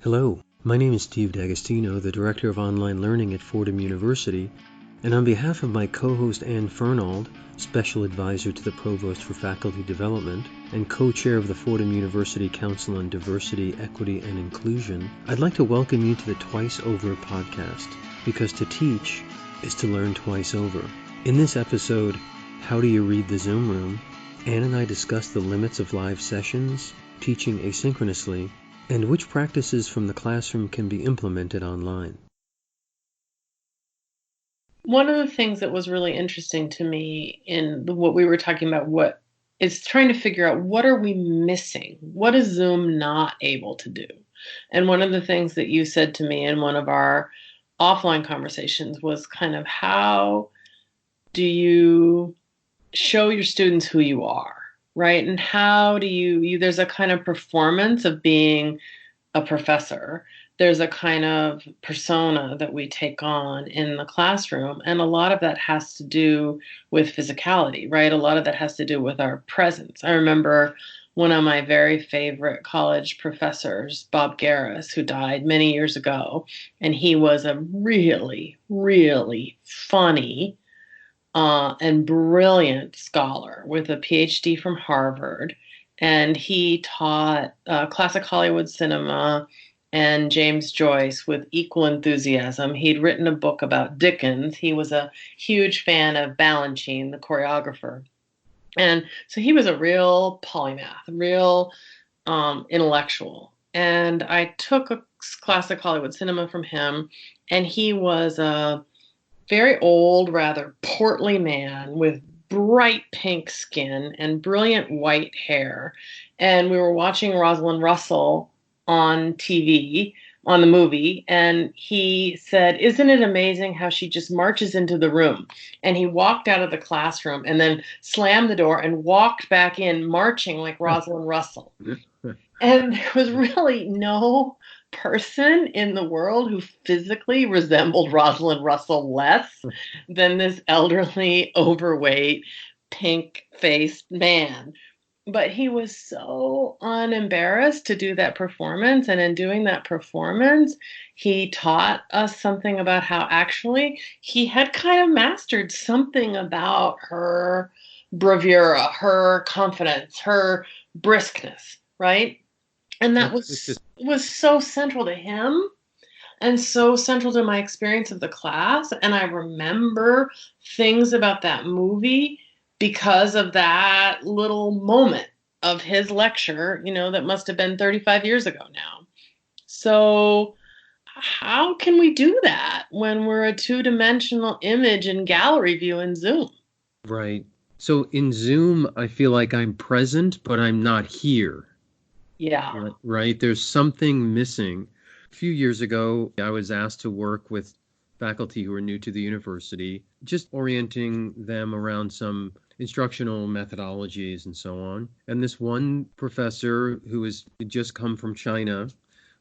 Hello, my name is Steve D'Agostino, the Director of Online Learning at Fordham University, and on behalf of my co-host Anne Fernald, Special Advisor to the Provost for Faculty Development, and co-chair of the Fordham University Council on Diversity, Equity, and Inclusion, I'd like to welcome you to the Twice Over podcast, because to teach is to learn twice over. In this episode, How Do You Read the Zoom Room?, Anne and I discuss the limits of live sessions, teaching asynchronously, and which practices from the classroom can be implemented online. One of the things that was really interesting to me in what we were talking about is trying to figure out what are we missing? What is Zoom not able to do? And one of the things that you said to me in one of our offline conversations was kind of how do you show your students who you are, right? And how do you there's a kind of performance of being a professor. There's a kind of persona that we take on in the classroom, and a lot of that has to do with physicality, right? A lot of that has to do with our presence. I remember one of my very favorite college professors, Bob Garris, who died many years ago, and he was a really, really funny and brilliant scholar with a PhD from Harvard. And he taught classic Hollywood cinema and James Joyce with equal enthusiasm. He'd written a book about Dickens. He was a huge fan of Balanchine, the choreographer. And so he was a real polymath, real intellectual. And I took a classic Hollywood cinema from him, and he was a very old, rather portly man with bright pink skin and brilliant white hair. And we were watching Rosalind Russell on TV, on the movie, and he said, "Isn't it amazing how she just marches into the room?" And he walked out of the classroom and then slammed the door and walked back in marching like Rosalind Russell. And there was really no person in the world who physically resembled Rosalind Russell less than this elderly, overweight, pink-faced man. But he was so unembarrassed to do that performance. And in doing that performance, he taught us something about how actually he had kind of mastered something about her bravura, her confidence, her briskness, right? And that was so central to him and so central to my experience of the class. And I remember things about that movie because of that little moment of his lecture, that must have been 35 years ago now. So how can we do that when we're a two-dimensional image in gallery view in Zoom? Right. So in Zoom, I feel like I'm present, but I'm not here. Yeah. Right. There's something missing. A few years ago, I was asked to work with faculty who are new to the university, just orienting them around some instructional methodologies and so on. And this one professor who had just come from China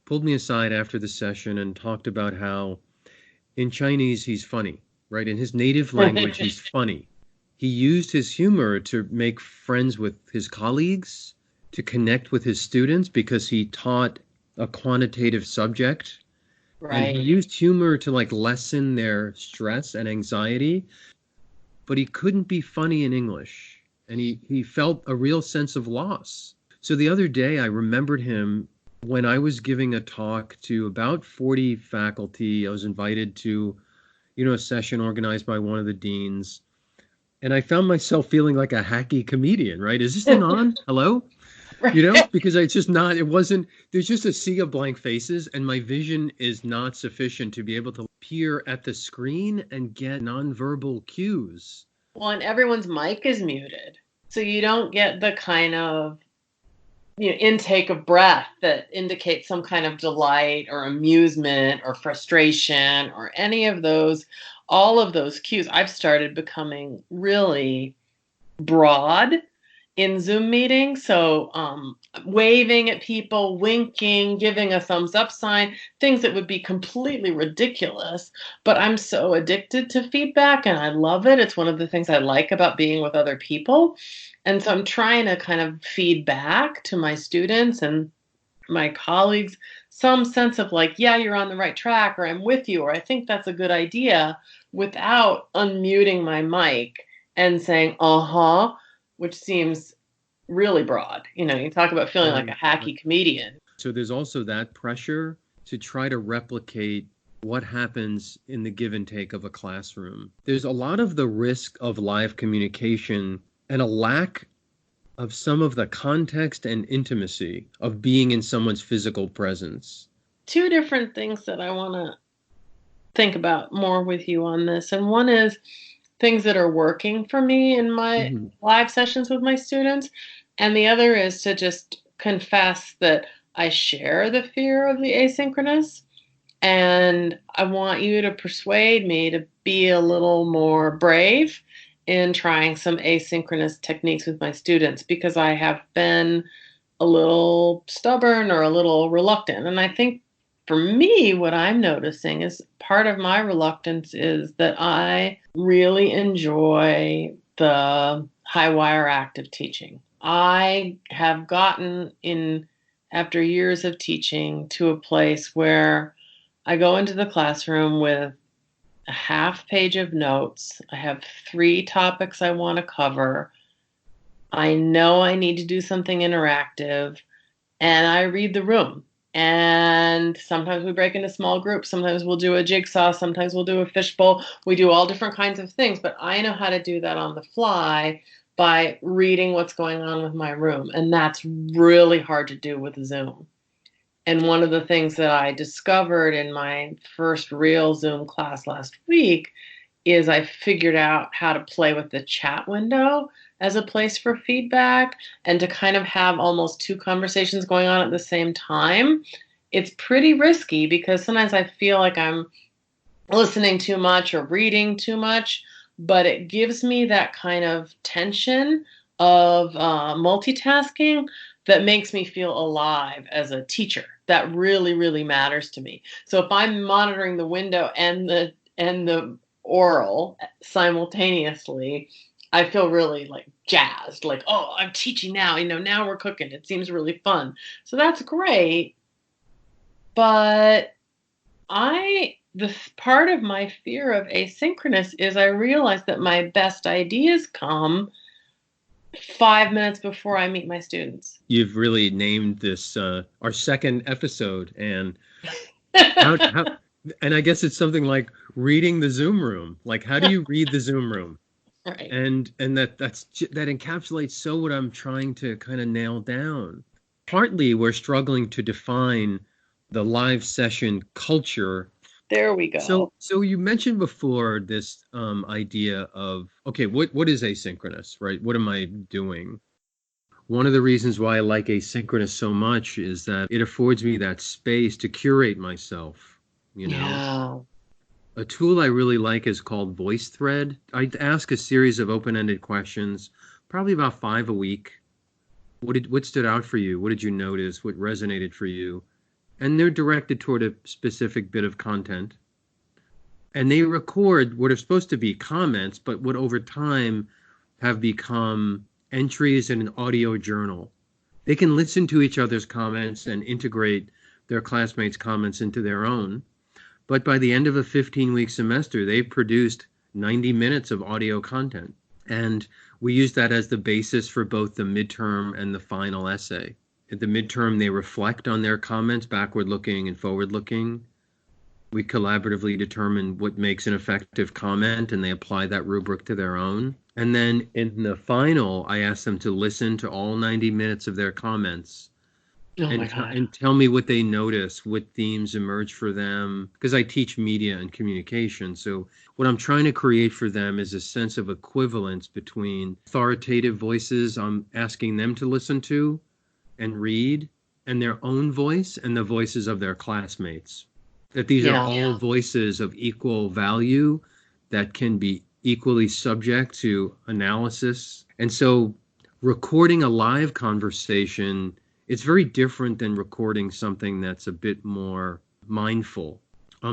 pulled me aside after the session and talked about how in Chinese he's funny, right? In his native language, he's funny. He used his humor to make friends with his colleagues, to connect with his students because he taught a quantitative subject. Right. And he used humor to lessen their stress and anxiety, but he couldn't be funny in English. And he felt a real sense of loss. So the other day I remembered him when I was giving a talk to about 40 faculty. I was invited to, a session organized by one of the deans. And I found myself feeling like a hacky comedian, right? Is this thing on? Hello? Because it's just not, there's just a sea of blank faces, and my vision is not sufficient to be able to peer at the screen and get nonverbal cues. Well, and everyone's mic is muted. So you don't get the kind of intake of breath that indicates some kind of delight or amusement or frustration or any of those, all of those cues. I've started becoming really broad in Zoom meetings. So waving at people, winking, giving a thumbs up sign, things that would be completely ridiculous. But I'm so addicted to feedback and I love it. It's one of the things I like about being with other people. And so I'm trying to kind of feed back to my students and my colleagues some sense of like, yeah, you're on the right track, or I'm with you, or I think that's a good idea, without unmuting my mic and saying, uh-huh, which seems really broad. You talk about feeling like a Right, right. hacky comedian. So there's also that pressure to try to replicate what happens in the give and take of a classroom. There's a lot of the risk of live communication and a lack of some of the context and intimacy of being in someone's physical presence. Two different things that I want to think about more with you on this. And one is things that are working for me in my Mhm. live sessions with my students. And the other is to just confess that I share the fear of the asynchronous. And I want you to persuade me to be a little more brave in trying some asynchronous techniques with my students, because I have been a little stubborn or a little reluctant. And I think for me, what I'm noticing is part of my reluctance is that I really enjoy the high wire active teaching. I have gotten in, after years of teaching, to a place where I go into the classroom with a half page of notes. I have 3 topics I want to cover. I know I need to do something interactive, and I read the room. And sometimes we break into small groups. Sometimes we'll do a jigsaw. Sometimes we'll do a fishbowl. We do all different kinds of things, but I know how to do that on the fly by reading what's going on with my room. And that's really hard to do with Zoom. And one of the things that I discovered in my first real Zoom class last week is I figured out how to play with the chat window as a place for feedback and to kind of have almost 2 conversations going on at the same time. It's pretty risky because sometimes I feel like I'm listening too much or reading too much, but it gives me that kind of tension of multitasking that makes me feel alive as a teacher. That really, really matters to me. So if I'm monitoring the window and the oral simultaneously, I feel really like jazzed, like, oh, I'm teaching now, now we're cooking. It seems really fun. So that's great. But the part of my fear of asynchronous is I realize that my best ideas come 5 minutes before I meet my students. You've really named this our second episode, and how and I guess it's something like reading the Zoom room. Like, how do you read the Zoom room? Right. And that encapsulates so what I'm trying to kind of nail down. Partly we're struggling to define the live session culture. There we go. So you mentioned before this idea of, okay, what is asynchronous, right? What am I doing? One of the reasons why I like asynchronous so much is that it affords me that space to curate myself, you know? Yeah. A tool I really like is called VoiceThread. I ask a series of open-ended questions, probably about 5 a week. What stood out for you? What did you notice? What resonated for you? And they're directed toward a specific bit of content. And they record what are supposed to be comments, but what over time have become entries in an audio journal. They can listen to each other's comments and integrate their classmates' comments into their own. But by the end of a 15-week semester, they've produced 90 minutes of audio content. And we use that as the basis for both the midterm and the final essay. At the midterm, they reflect on their comments, backward-looking and forward-looking. We collaboratively determine what makes an effective comment, and they apply that rubric to their own. And then in the final, I ask them to listen to all 90 minutes of their comments Oh my God. and tell me what they notice, what themes emerge for them, because I teach media and communication. So what I'm trying to create for them is a sense of equivalence between authoritative voices I'm asking them to listen to and read, and their own voice and the voices of their classmates. That these are Yeah. all voices of equal value that can be equally subject to analysis. And so recording a live conversation, it's very different than recording something that's a bit more mindful.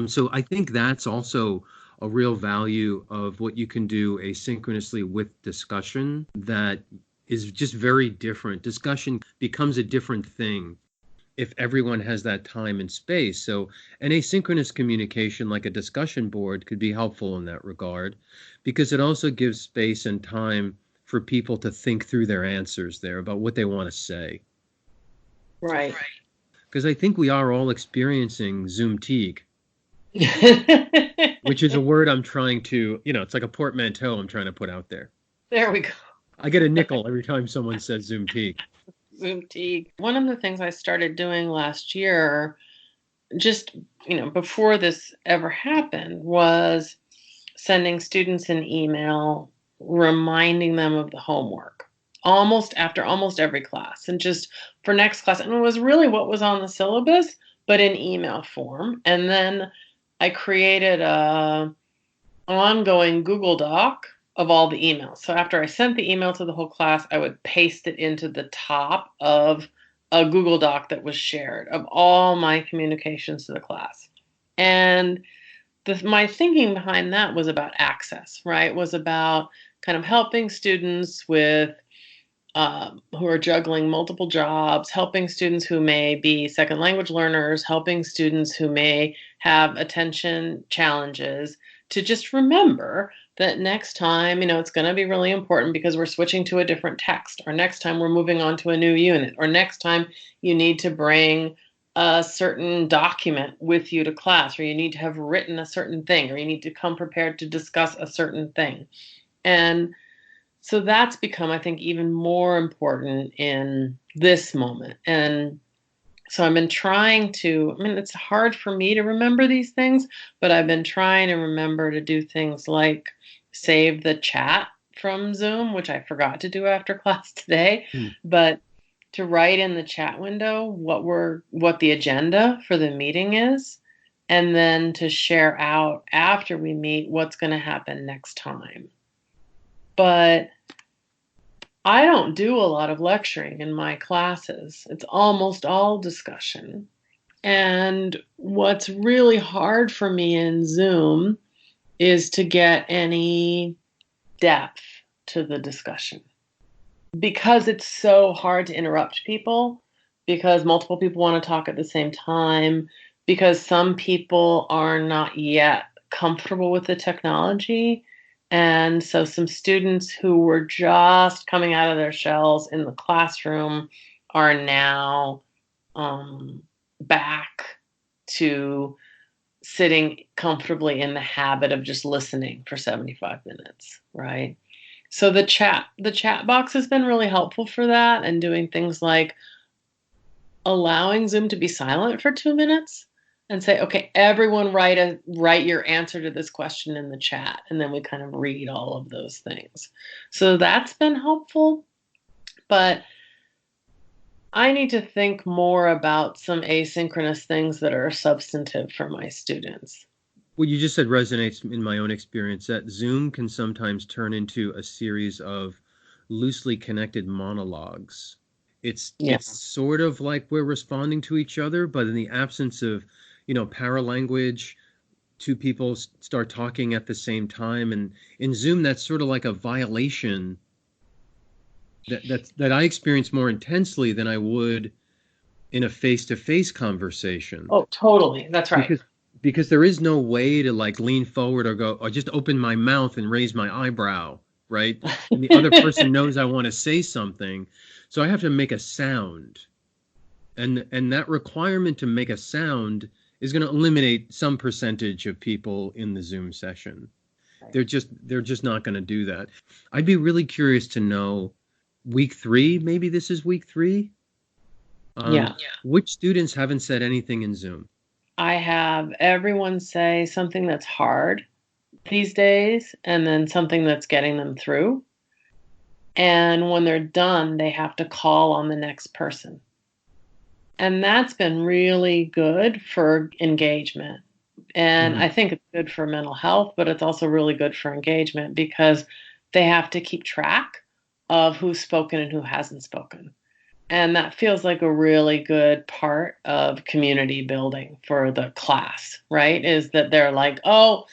So I think that's also a real value of what you can do asynchronously with discussion that is just very different. Discussion becomes a different thing. if everyone has that time and space. So an asynchronous communication like a discussion board could be helpful in that regard, because it also gives space and time for people to think through their answers there about what they want to say. Right. Because I think we are all experiencing Zoom teague, which is a word I'm trying to, it's like a portmanteau I'm trying to put out there. There we go. I get a nickel every time someone says Zoom teague. Zoom teague. One of the things I started doing last year, just, before this ever happened, was sending students an email reminding them of the homework after almost every class, and just for next class. And it was really what was on the syllabus, but in email form. And then I created a ongoing Google Doc of all the emails. So after I sent the email to the whole class, I would paste it into the top of a Google Doc that was shared of all my communications to the class. And my thinking behind that was about access, right? Was about kind of helping students with who are juggling multiple jobs, helping students who may be second language learners, helping students who may have attention challenges, to just remember that next time, it's going to be really important because we're switching to a different text, or next time we're moving on to a new unit, or next time you need to bring a certain document with you to class, or you need to have written a certain thing, or you need to come prepared to discuss a certain thing. And so that's become, I think, even more important in this moment. And so I've been trying to, it's hard for me to remember these things, but I've been trying to remember to do things like save the chat from Zoom, which I forgot to do after class today, but to write in the chat window what the agenda for the meeting is, and then to share out after we meet what's going to happen next time. But I don't do a lot of lecturing in my classes. It's almost all discussion. And what's really hard for me in Zoom is to get any depth to the discussion, because it's so hard to interrupt people, because multiple people want to talk at the same time, because some people are not yet comfortable with the technology. And so some students who were just coming out of their shells in the classroom are now back to sitting comfortably in the habit of just listening for 75 minutes, right? So the chat box has been really helpful for that, and doing things like allowing Zoom to be silent for 2 minutes and say, okay, everyone write your answer to this question in the chat. And then we kind of read all of those things. So that's been helpful. But I need to think more about some asynchronous things that are substantive for my students. What you just said resonates in my own experience, that Zoom can sometimes turn into a series of loosely connected monologues. It's sort of like we're responding to each other, but in the absence of paralanguage, two people start talking at the same time. And in Zoom, that's sort of like a violation that I experience more intensely than I would in a face-to-face conversation. Oh, totally. That's right. Because there is no way to like lean forward or just open my mouth and raise my eyebrow, right? And the other person knows I want to say something. So I have to make a sound. And that requirement to make a sound is going to eliminate some percentage of people in the Zoom session. Right. They're just not going to do that. I'd be really curious to know, week 3, maybe this is week 3. Which students haven't said anything in Zoom? I have everyone say something that's hard these days, and then something that's getting them through. And when they're done, they have to call on the next person. And that's been really good for engagement. And I think it's good for mental health, but it's also really good for engagement, because they have to keep track of who's spoken and who hasn't spoken. And that feels like a really good part of community building for the class, right? Is that they're like, oh,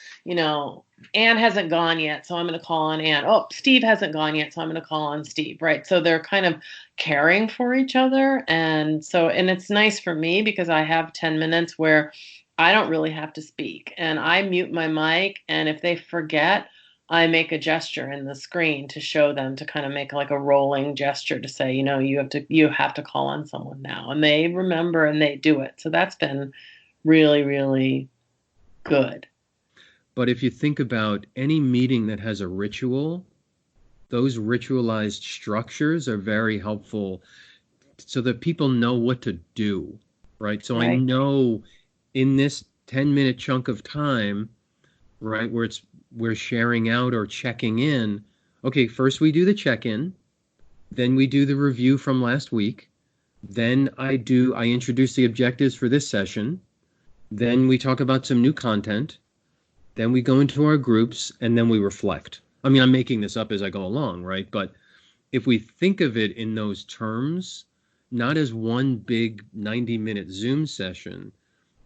Anne hasn't gone yet, so I'm going to call on Anne. Oh, Steve hasn't gone yet, so I'm going to call on Steve, right? So they're kind of caring for each other. And it's nice for me because I have 10 minutes where I don't really have to speak. And I mute my mic. And if they forget, I make a gesture in the screen to show them, to kind of make like a rolling gesture to say, you have to call on someone now. And they remember and they do it. So that's been really, really good. But if you think about any meeting that has a ritual, those ritualized structures are very helpful so that people know what to do, right? So I Right. know in this 10-minute chunk of time, right, where we're sharing out or checking in, okay, first we do the check-in, then we do the review from last week, then I introduce the objectives for this session, then we talk about some new content, then we go into our groups, and then we reflect. I mean, I'm making this up as I go along, right? But if we think of it in those terms, not as one big 90-minute Zoom session,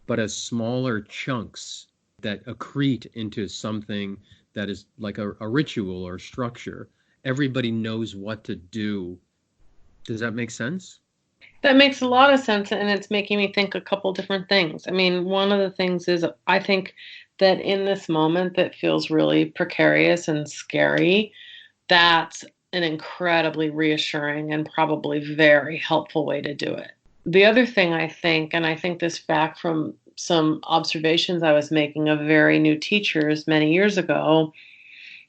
but as smaller chunks that accrete into something that is like a ritual or structure, everybody knows what to do. Does that make sense? That makes a lot of sense, and it's making me think a couple different things. I mean, one of the things is I think that in this moment that feels really precarious and scary, that's an incredibly reassuring and probably very helpful way to do it. The other thing I think, and I think this back from some observations I was making of very new teachers many years ago,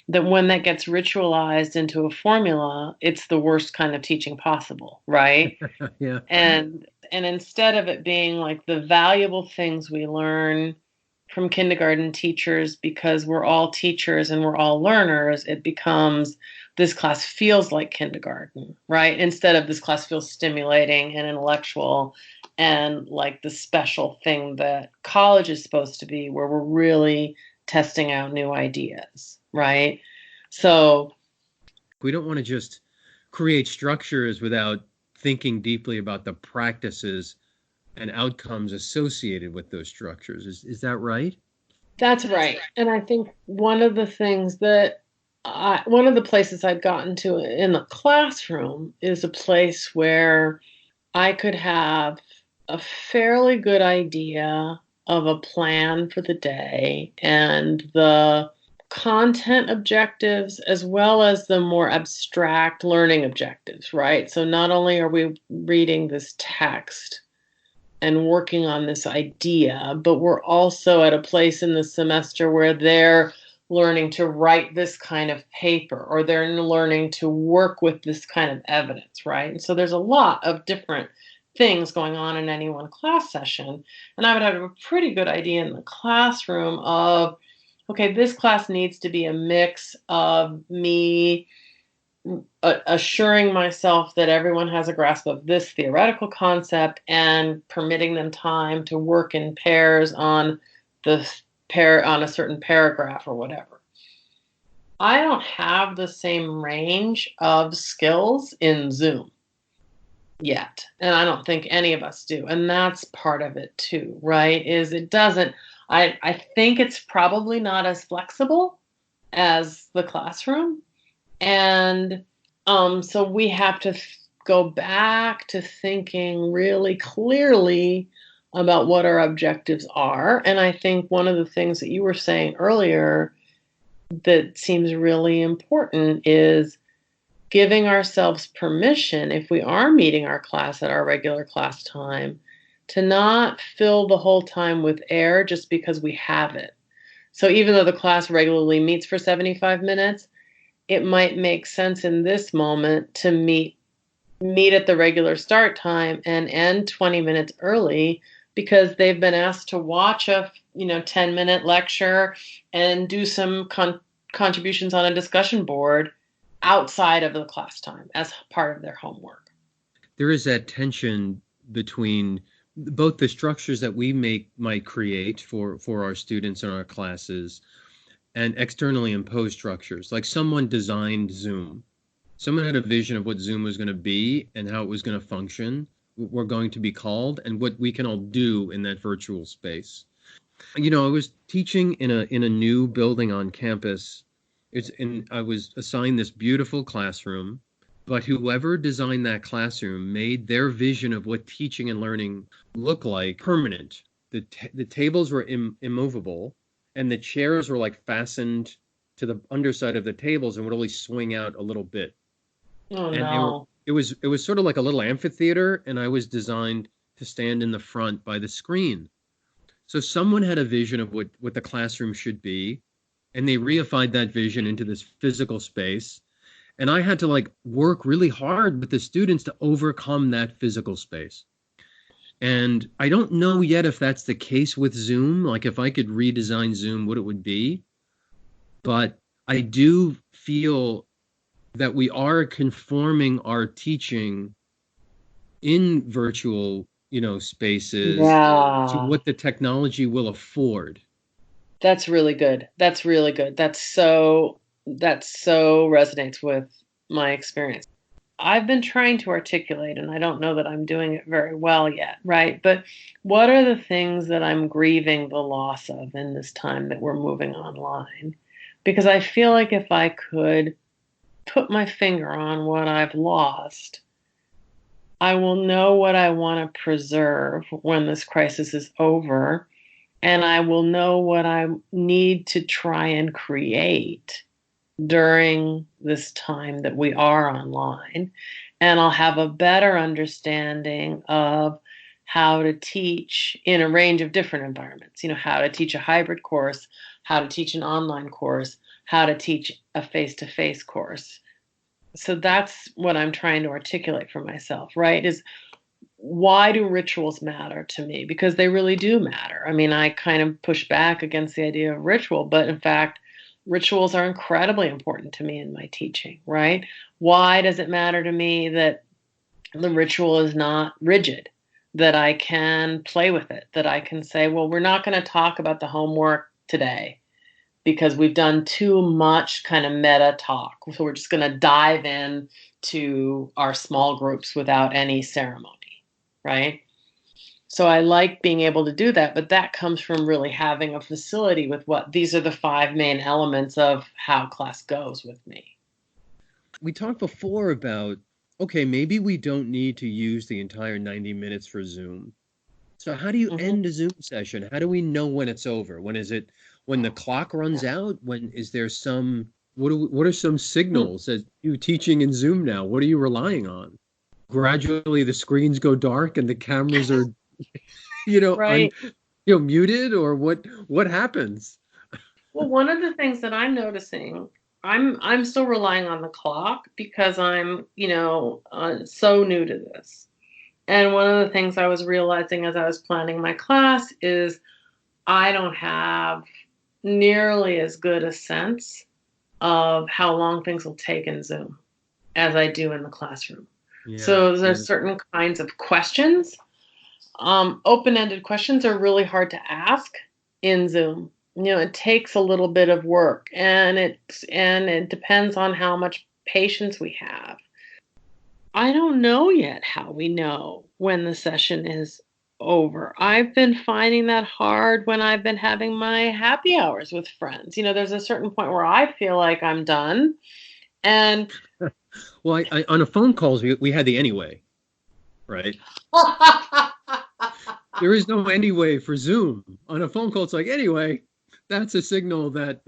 that when that gets ritualized into a formula, it's the worst kind of teaching possible, right? Yeah. And instead of it being like the valuable things we learn from kindergarten teachers because we're all teachers and we're all learners, it becomes this class feels like kindergarten, right? Instead of this class feels stimulating and intellectual and like the special thing that college is supposed to be, where we're really testing out new ideas, right? So We don't want to just create structures without thinking deeply about the practices and outcomes associated with those structures. Is that right? that's right. And I think one of the places I've gotten to in the classroom is a place where I could have a fairly good idea of a plan for the day and the content objectives as well as the more abstract learning objectives, right? So not only are we reading this text and working on this idea, but we're also at a place in the semester where they're learning to write this kind of paper or they're learning to work with this kind of evidence, right? And so there's a lot of different things going on in any one class session. And I would have a pretty good idea in the classroom of, okay, this class needs to be a mix of me assuring myself that everyone has a grasp of this theoretical concept and permitting them time to work in pairs on on a certain paragraph or whatever. I don't have the same range of skills in Zoom yet, and I don't think any of us do. And that's part of it too, right? Is it doesn't I think it's probably not as flexible as the classroom. And so we have to go back to thinking really clearly about what our objectives are. And I think one of the things that you were saying earlier that seems really important is giving ourselves permission, if we are meeting our class at our regular class time, to not fill the whole time with air just because we have it. So even though the class regularly meets for 75 minutes, it might make sense in this moment to meet at the regular start time and end 20 minutes early because they've been asked to watch a 10-minute lecture and do some contributions on a discussion board outside of the class time as part of their homework. There is that tension between both the structures that we might create for our students and our classes and externally imposed structures. Like someone designed Zoom. Someone had a vision of what Zoom was going to be and how it was going to function, what we're going to be called, and what we can all do in that virtual space. I was teaching in a new building on campus. I was assigned this beautiful classroom, but whoever designed that classroom made their vision of what teaching and learning look like permanent. The tables were immovable, and the chairs were like fastened to the underside of the tables and would only swing out a little bit. Oh And they were no. it was sort of like a little amphitheater, and I was designed to stand in the front by the screen. So someone had a vision of what the classroom should be, and they reified that vision into this physical space. And I had to like work really hard with the students to overcome that physical space. And I don't know yet if that's the case with Zoom, like if I could redesign Zoom, what it would be. But I do feel that we are conforming our teaching in virtual, spaces to Yeah. what the technology will afford. That's really good. That's really good. That so resonates with my experience. I've been trying to articulate, and I don't know that I'm doing it very well yet, right? But what are the things that I'm grieving the loss of in this time that we're moving online? Because I feel like if I could put my finger on what I've lost, I will know what I want to preserve when this crisis is over, and I will know what I need to try and create during this time that we are online. And I'll have a better understanding of how to teach in a range of different environments. How to teach a hybrid course, how to teach an online course, how to teach a face to face course. So that's what I'm trying to articulate for myself, right? Is why do rituals matter to me? Because they really do matter. I mean, I kind of push back against the idea of ritual, but in fact, rituals are incredibly important to me in my teaching, right? Why does it matter to me that the ritual is not rigid, that I can play with it, that I can say, well, we're not going to talk about the homework today because we've done too much kind of meta talk. So we're just going to dive in to our small groups without any ceremony, right? So I like being able to do that, but that comes from really having a facility with what these are the five main elements of how class goes with me. We talked before about, okay, maybe we don't need to use the entire 90 minutes for Zoom. So how do you Hmm. end a Zoom session? How do we know when it's over? When is it when the clock runs out? When is there what are some signals that you teaching in Zoom now? What are you relying on? Gradually the screens go dark and the cameras are, you know, un, Right. muted, or what happens? Well, one of the things that I'm noticing, I'm still relying on the clock because I'm, so new to this. And one of the things I was realizing as I was planning my class is I don't have nearly as good a sense of how long things will take in Zoom as I do in the classroom. Yeah, So yeah. there's certain kinds of questions. Open-ended questions are really hard to ask in Zoom. It takes a little bit of work, and it depends on how much patience we have. I don't know yet how we know when the session is over. I've been finding that hard when I've been having my happy hours with friends. There's a certain point where I feel like I'm done, and Well, on a phone calls we had the anyway, right? There is no anyway for Zoom. On a phone call, it's like anyway. That's a signal that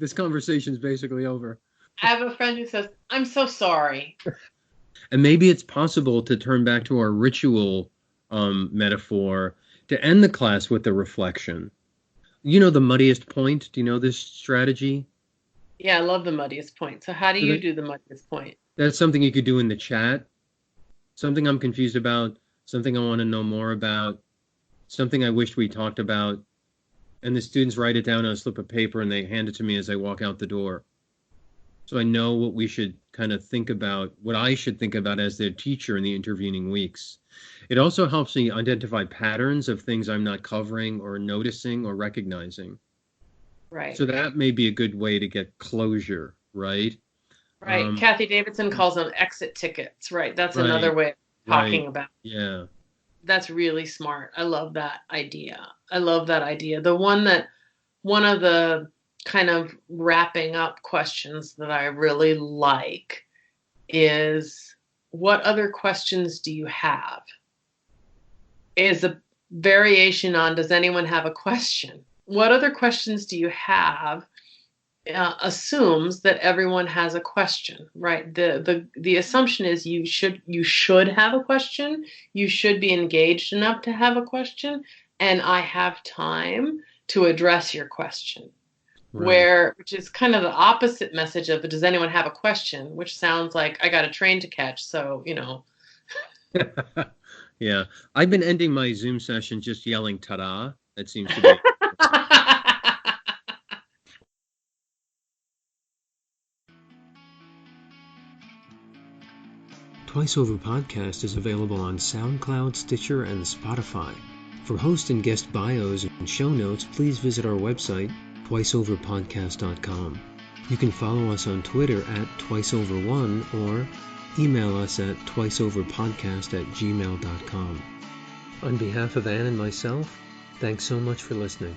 this conversation is basically over. I have a friend who says, "I'm so sorry." And maybe it's possible to turn back to our ritual metaphor to end the class with a reflection. The muddiest point. Do you know this strategy? Yeah, I love the muddiest point. So how do So you do the muddiest point? that's something you could do in the chat. Something I'm confused about. Something I want to know more about. Something I wished we talked about. And the students write it down on a slip of paper and they hand it to me as I walk out the door. So I know what we should kind of think about, what I should think about as their teacher in the intervening weeks. It also helps me identify patterns of things I'm not covering or noticing or recognizing. Right. So that may be a good way to get closure, right? Right. Um, Kathy Davidson calls them exit tickets. Right. That's right, another way of right. talking about. Yeah. That's really smart. I love that idea. I love that idea. One of the kind of wrapping up questions that I really like is, what other questions do you have? Is a variation on, does anyone have a question? What other questions do you have? Assumes that everyone has a question, right? The assumption is you should have a question. You should be engaged enough to have a question, and I have time to address your question. Right. Which is kind of the opposite message of, does anyone have a question? Which sounds like I got a train to catch, so Yeah. I've been ending my Zoom session just yelling ta-da. That seems to be. Twice Over Podcast is available on SoundCloud, Stitcher, and Spotify. For host and guest bios and show notes, please visit our website, twiceoverpodcast.com. You can follow us on Twitter at twiceover1 or email us at twiceoverpodcast@gmail.com. On behalf of Anne and myself, thanks so much for listening.